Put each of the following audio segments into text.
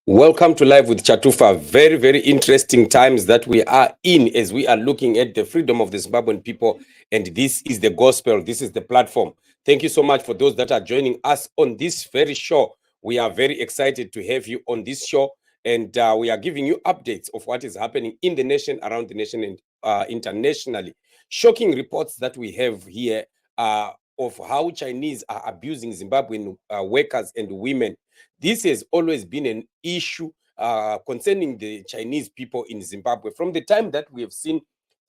Welcome to Live with Chatufa. Very, very interesting times that we are in as we are looking at the freedom of the Zimbabwean people. And this is the gospel. This is the platform. Thank you so much for those that are joining us on this very show. We are very excited to have you on this show. And we are giving you updates of what is happening in the nation, around the nation, and internationally. Shocking reports that we have here of how Chinese are abusing Zimbabwean workers and women. This has always been an issue concerning the Chinese people in Zimbabwe. From the time that we have seen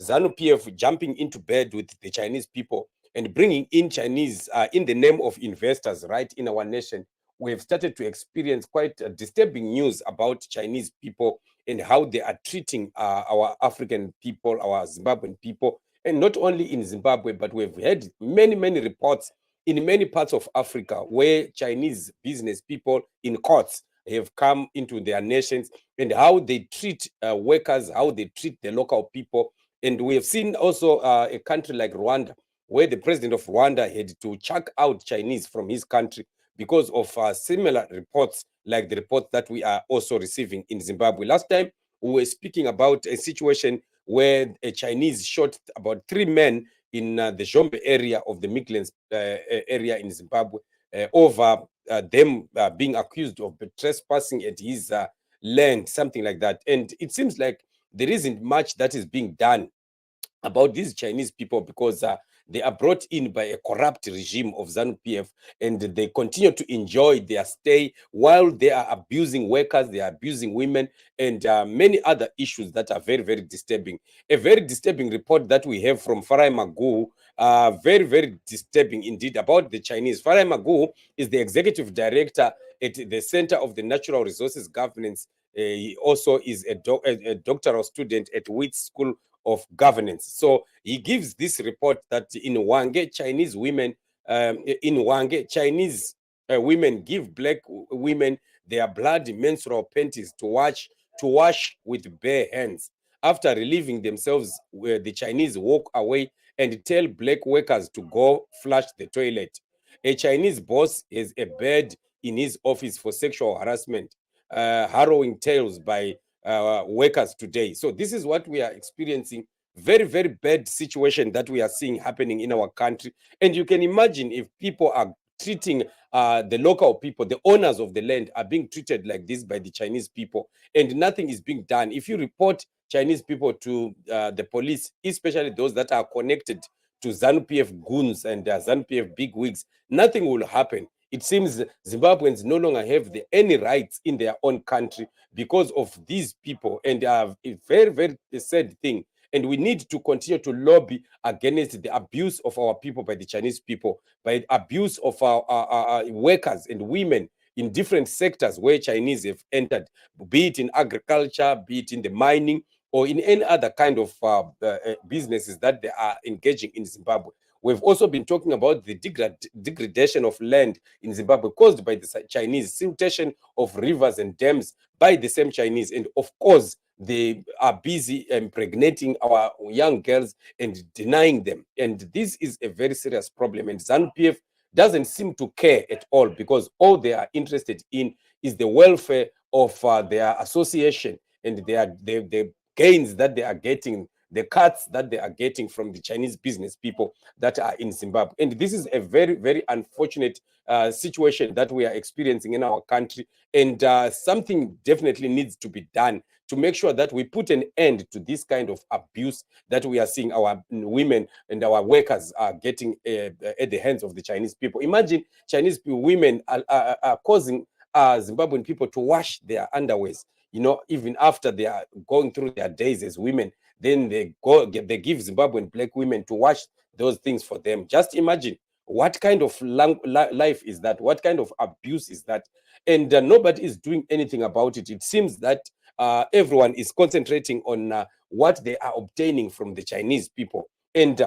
ZANU PF jumping into bed with the Chinese people and bringing in Chinese in the name of investors right in our nation, we have started to experience quite disturbing news about Chinese people and how they are treating our African people, our Zimbabwean people, and not only in Zimbabwe, but we've had many, many reports in many parts of Africa where Chinese business people in courts have come into their nations and how they treat workers, how they treat the local people. And we have seen also a country like Rwanda, where the president of Rwanda had to chuck out Chinese from his country because of similar reports like the report that we are also receiving in Zimbabwe. Last time, we were speaking about a situation where a Chinese shot about 3 men in the Zombe area of the Midlands area in Zimbabwe over them being accused of trespassing at his land, something like that. And it seems like there isn't much that is being done about these Chinese people because they are brought in by a corrupt regime of ZANU PF, and they continue to enjoy their stay while they are abusing workers, they are abusing women, and many other issues that are very, very disturbing. A very disturbing report that we have from Farai Magu, very, very disturbing indeed about the Chinese. Farai Magu is the executive director at the Center of the Natural Resources Governance. He also is a doctoral student at Wheat School of Governance. So he gives this report that in Hwange, Chinese women, Chinese women give black women their bloody menstrual panties to wash with bare hands. After relieving themselves, where the Chinese walk away and tell black workers to go flush the toilet. A Chinese boss has a bed in his office for sexual harassment, harrowing tales by workers today. So this is what we are experiencing. Very, very bad situation that we are seeing happening in our country. And you can imagine if people are treating the local people, the owners of the land are being treated like this by the Chinese people, and nothing is being done. If you report Chinese people to the police, especially those that are connected to ZANU PF goons and ZANU PF big wigs, nothing will happen. It seems Zimbabweans no longer have any rights in their own country because of these people. And a very, very sad thing. And we need to continue to lobby against the abuse of our people by the Chinese people, by abuse of our workers and women in different sectors where Chinese have entered, be it in agriculture, be it in the mining, or in any other kind of businesses that they are engaging in Zimbabwe. We've also been talking about the degradation of land in Zimbabwe caused by the Chinese, siltation of rivers and dams by the same Chinese. And of course, they are busy impregnating our young girls and denying them. And this is a very serious problem. And ZANU PF doesn't seem to care at all because all they are interested in is the welfare of their association and the gains that they are getting, the cuts that they are getting from the Chinese business people that are in Zimbabwe. And this is a very, very unfortunate situation that we are experiencing in our country. And something definitely needs to be done to make sure that we put an end to this kind of abuse that we are seeing our women and our workers are getting at the hands of the Chinese people. Imagine Chinese women are causing Zimbabwean people to wash their underwears, even after they are going through their days as women. Then they give Zimbabwean black women to wash those things for them. Just imagine what kind of life is that? What kind of abuse is that? And nobody is doing anything about it. It seems that everyone is concentrating on what they are obtaining from the Chinese people. And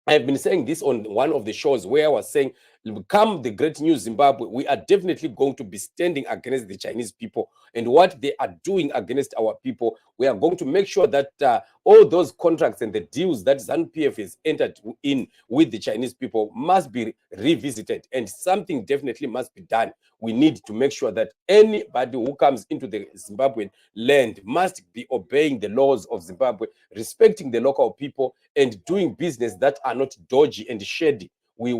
I've been saying this on one of the shows where I was saying come the great new Zimbabwe, we are definitely going to be standing against the Chinese people and what they are doing against our people. We are going to make sure that all those contracts and the deals that ZANU-PF has entered in with the Chinese people must be revisited, and something definitely must be done. We need to make sure that anybody who comes into the Zimbabwean land must be obeying the laws of Zimbabwe, respecting the local people, and doing business that are not dodgy and shady. We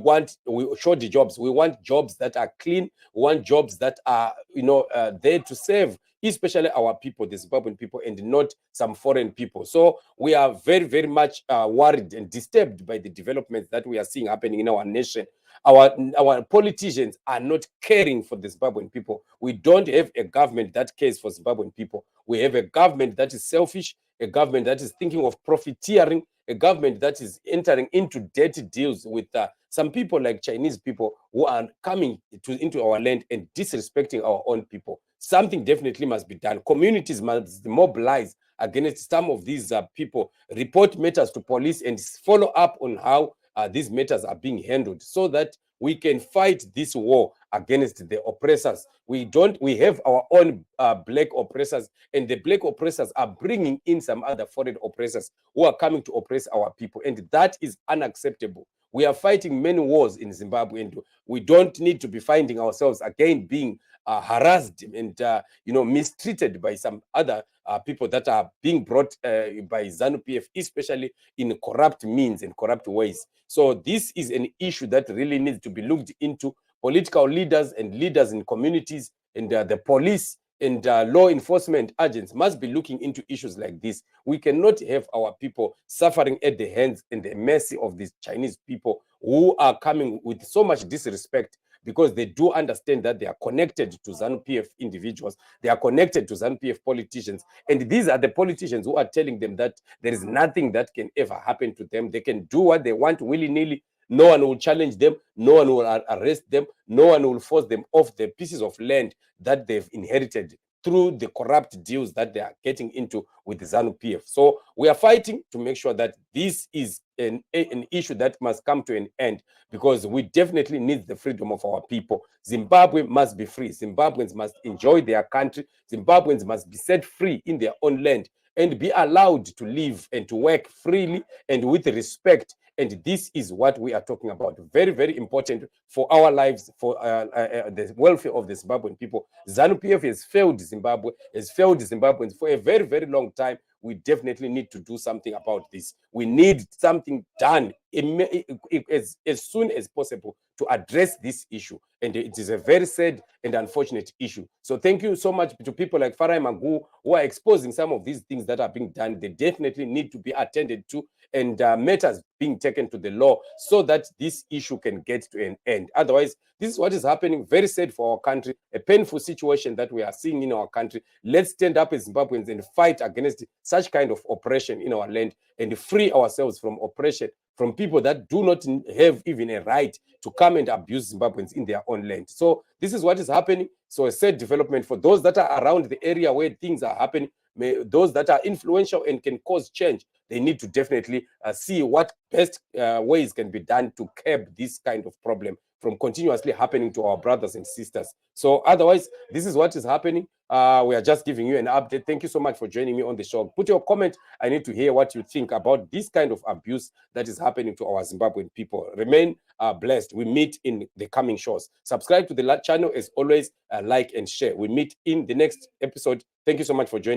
shoddy jobs. We want jobs that are clean. We want jobs that are, there to serve, especially our people, the Zimbabwean people, and not some foreign people. So we are very, very much worried and disturbed by the developments that we are seeing happening in our nation. Our politicians are not caring for the Zimbabwean people. We don't have a government that cares for Zimbabwean people. We have a government that is selfish, a government that is thinking of profiteering, a government that is entering into dirty deals with some people like Chinese people who are coming into our land and disrespecting our own people. Something definitely must be done. Communities must mobilize against some of these people, report matters to police, and follow up on how these matters are being handled, so that we can fight this war against the oppressors. We have our own black oppressors, and the black oppressors are bringing in some other foreign oppressors who are coming to oppress our people, and that is unacceptable. We are fighting many wars in Zimbabwe, and we don't need to be finding ourselves again being harassed and mistreated by some other people that are being brought by ZANU-PF, especially in corrupt means and corrupt ways. So this is an issue that really needs to be looked into. Political leaders and leaders in communities and the police and law enforcement agents must be looking into issues like this. We cannot have our people suffering at the hands and the mercy of these Chinese people who are coming with so much disrespect, because they do understand that they are connected to ZANU-PF individuals, they are connected to ZANU-PF politicians, and these are the politicians who are telling them that there is nothing that can ever happen to them. They can do what they want willy-nilly. No one will challenge them. No one will arrest them. No one will force them off the pieces of land that they've inherited through the corrupt deals that they are getting into with the ZANU-PF. So we are fighting to make sure that this is an issue that must come to an end, because we definitely need the freedom of our people. Zimbabwe must be free. Zimbabweans must enjoy their country. Zimbabweans must be set free in their own land and be allowed to live and to work freely and with respect. And this is what we are talking about. Very, very important for our lives, for the welfare of the Zimbabwean people. ZANU-PF has failed Zimbabwe, has failed Zimbabweans for a very, very long time. We definitely need to do something about this. We need something done as soon as possible to address this issue. And it is a very sad and unfortunate issue. So thank you so much to people like Farai Magu who are exposing some of these things that are being done. They definitely need to be attended to, and matters being taken to the law, so that this issue can get to an end. Otherwise, this is what is happening. Very sad for our country, a painful situation that we are seeing in our country. Let's stand up as Zimbabweans and fight against such kind of oppression in our land, and free ourselves from oppression from people that do not have even a right to come and abuse Zimbabweans in their own land. So this is what is happening. So a sad development for those that are around the area where things are happening, those that are influential and can cause change. They need to definitely see what best ways can be done to curb this kind of problem from continuously happening to our brothers and sisters. So otherwise, this is what is happening. We are just giving you an update. Thank you so much for joining me on the show. Put your comment. I need to hear what you think about this kind of abuse that is happening to our Zimbabwean people. Remain blessed. We meet in the coming shows. Subscribe to the channel as always, like and share. We meet in the next episode. Thank you so much for joining.